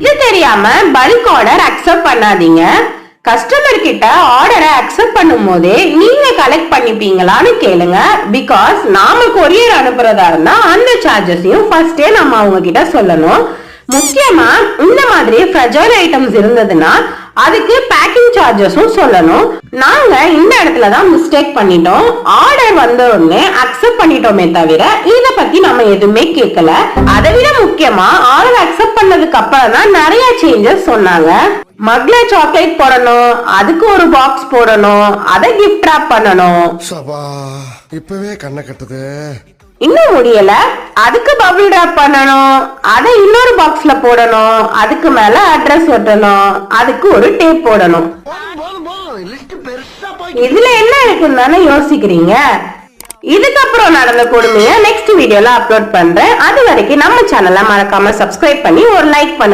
இது தெரியாம bulk order accept பண்ணாதீங்க. கஸ்டமர் கிட்ட ஆர்டரை அக்செப்ட் பண்ணும் போதே நீங்க கலெக்ட் பண்ணிப்பீங்களான்னு கேளுங்க. பிகாஸ் நாம கொரியர் அனுப்புறதா இருந்தா அந்த சார்ஜஸையும் ஃபர்ஸ்டே நம்ம அவங்க கிட்ட சொல்லணும். முக்கியமா இந்த மாதிரி ஃப்ரெஜைல் ஐட்டம்ஸ் இருந்ததுன்னா அதுக்கு பேக்கிங் சார்ஜஸும் சொல்லணும். நாங்க இந்த இடத்துல தான் மிஸ்டேக் பண்ணிட்டோம். ஆர்டர் வந்த உடனே அக்செப்ட் பண்ணிட்டோமே தவிர இத பத்தி நம்ம எதுவுமே கேட்கல. அதை விட முக்கியமா ஆர்டர் அக்செப்ட் பண்ணதுக்கு அப்புறம் தான் நிறைய சேஞ்சஸ் சொன்னாங்க. மக்ல சாக்லேட் போடணும், அதுக்கு ஒரு பாக்ஸ் போடணும், அதை கிஃப்ட் ராப் பண்ணணும். இப்பவே கண்ணை கட்டுது. இன்னும் முடியல, அதுக்கு பபிள் ராப் பண்ணணும், அதை இன்னொரு பாக்ஸ்ல போடணும், அதுக்கு மேல அட்ரஸ் ஒட்டணும், அதுக்கு ஒரு டேப் போடணும். இதுல என்ன இருக்குன்னு தானே யோசிக்கிறீங்க? இதுக்கப்புறம் நடந்த கொடுமையை நெக்ஸ்ட் வீடியோல அப்லோட் பண்றேன். அது வரைக்கும் நம்ம சேனலை மறக்காம சப்ஸ்கிரைப் பண்ணி ஒரு லைக் பண்ணுங்க.